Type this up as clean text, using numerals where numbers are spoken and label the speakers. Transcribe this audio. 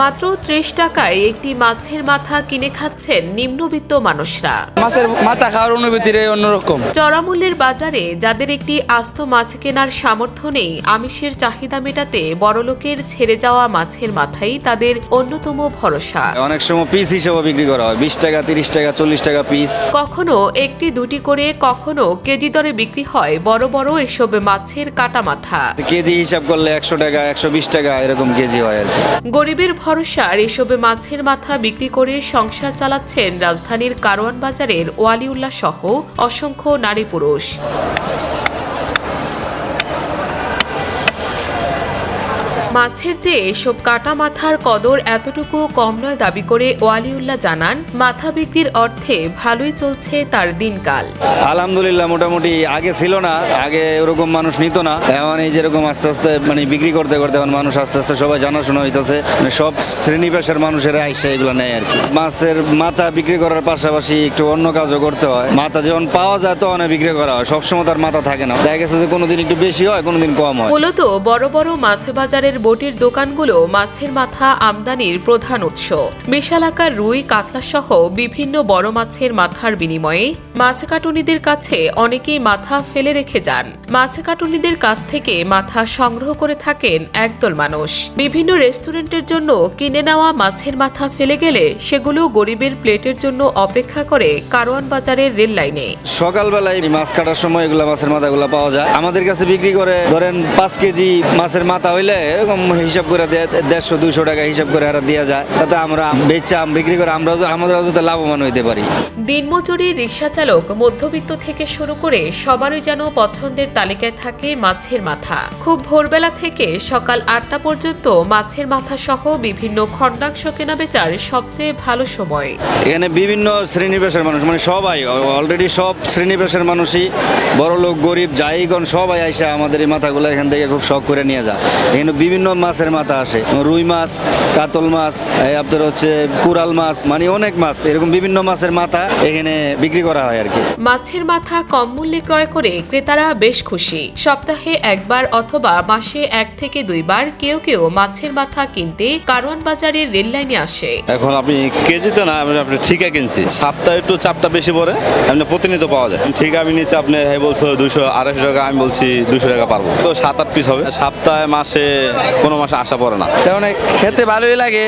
Speaker 1: মাত্র ৩০ টাকায় একটি মাছের মাথা কিনে খাচ্ছেন নিম্নবিত্ত মানুষরা।
Speaker 2: মাছের মাথা খাওয়ার অনুভূতিটাই অন্যরকম।
Speaker 1: চড়ামূল্যের বাজারে যাদের একটি আস্ত মাছ কেনার সামর্থ্য নেই, আমিষের চাহিদা মেটাতে বড়লোকের ছেড়ে যাওয়া মাছের মাথাই তাদের অন্যতম ভরসা।
Speaker 3: অনেক সময় পিস হিসেবে বিক্রি করা হয়, 20 টাকা, 30 টাকা, 40 টাকা পিস।
Speaker 1: কখনো একটি দুটি করে, কখনো কেজি দরে বিক্রি হয় বড় বড় এসব মাছের কাটা মাথা।
Speaker 3: কেজি হিসাব করলে 100 টাকা, 120 টাকা এরকম কেজি হয় আর কি।
Speaker 1: গরিবের ভরসার এসবে মাছের মাথা বিক্রি করে সংসার চালাচ্ছেন রাজধানীর কারওয়ান বাজারের ওয়ালিউল্লাহ সহ অসংখ্য নারী পুরুষ। মাছের চেয়ে এসব কাটা মাথার কদর এতটুকু কম নয় দাবি করে ওয়ালিউল্লাহ জানান, মাথা বিক্রির অর্থে ভালোই চলছে তার দিনকাল।
Speaker 3: আলহামদুলিল্লাহ, মোটামুটি আগে ছিল না, আগে ওরকম মানুষ নিত না। এখন এই যেরকম আস্তে আস্তে বিক্রি করতে করতে এখন মানুষ আস্তে আস্তে সবাই জানাশোনা হইতেছে, সব শ্রেণী পেশার মানুষেরা আইসে এগুলো নেয় আর কি। মাছের মাথা বিক্রি করার পাশাপাশি একটু অন্য কাজও করতে হয়। মাথা যখন পাওয়া যায় তখন বিক্রি করা হয়, সবসময় তার মাথা থাকে না। দেখা গেছে যে কোনোদিন একটু বেশি হয়, কোনোদিন কম হয়।
Speaker 1: মূলত বড় বড় মাছ বাজারের বটির দোকানগুলো মাছের মাথা আমদানির প্রধান উৎস। বিশাল আকার রুই, কাতলা সহ বিভিন্ন বড় মাছের মাথার বিনিময়ে মাছ কাটুনিদের কাছে অনেকেই মাথা ফেলে রেখে যান। মাছ কাটুনিদের কাছ থেকে মাথা সংগ্রহ করে থাকেন একদল মানুষ। বিভিন্ন রেস্টুরেন্টের জন্য কিনে নেওয়া মাছের মাথা ফেলে গেলে সেগুলো গরিবের প্লেটের জন্য অপেক্ষা করে কারওয়ান বাজারের রেল লাইনে।
Speaker 3: সকালবেলায় মাছ কাটার সময় এগুলা মাছের মাথাগুলো পাওয়া যায়, আমাদের কাছে বিক্রি করে। ধরেন 5 কেজি মাছের মাথা হইলে এরকম হিসাব করে 150-200 টাকা হিসাব করে আর দেওয়া যায়। তাতে আমরা বিক্রি করে আমরাও যাতে লাভবান হইতে পারি।
Speaker 1: দিনমজুরি, রিক্সা চালক, মধ্যবিত্ত থেকে শুরু করে সবারই যেন পছন্দের তালিকায় থাকে মাছের মাথা। খুব ভোরবেলা থেকে সকাল 8টা পর্যন্ত মাছের মাথা সহ বিভিন্ন খণ্ডাংশ কেনাবেচার সবচেয়ে ভালো সময়।
Speaker 3: এখানে বিভিন্ন শ্রেণী পেশার মানুষ, সবাই অলরেডি সব শ্রেণী পেশার মানুষই, বড় লোক, গরিব, যাইগণ সবাই আইসা আমাদের এই মাথাগুলো এখান থেকে খুব শখ করে নিয়ে যায়। এখানে বিভিন্ন মাছের মাথা আসে, রুই মাছ, কাতল মাছ, আপনার হচ্ছে কুরাল মাছ, অনেক মাছ, এরকম বিভিন্ন মাছের মাথা এখানে বিক্রি করা হয় আর কি।
Speaker 1: মাছের মাথা কম মূল্যে ক্রয় করে ক্রেতারা বেশ খুশি। সপ্তাহে একবার অথবা মাসে 1 থেকে 2 বার কেউ কেউ মাছের মাথা কিনতে কারওয়ান বাজারের রেল লাইনে আসে।
Speaker 4: এখন আপনি কেজিতে না, আপনি ঠিকা কিনছি, সপ্তাহে একটু চাপটা বেশি পড়ে, আপনি প্রতিনিয়ত পাওয়া যায়। ঠিক আমি নিচ্ছি, আপনি বলছো 200-250 টাকা, আমি বলছি 200 টাকা পারবো। তো 7-8 পিস হবে সপ্তাহে, মাসে কোনো মাসে আসা পড়ে না।
Speaker 2: কারণ খেতে ভালোই লাগে,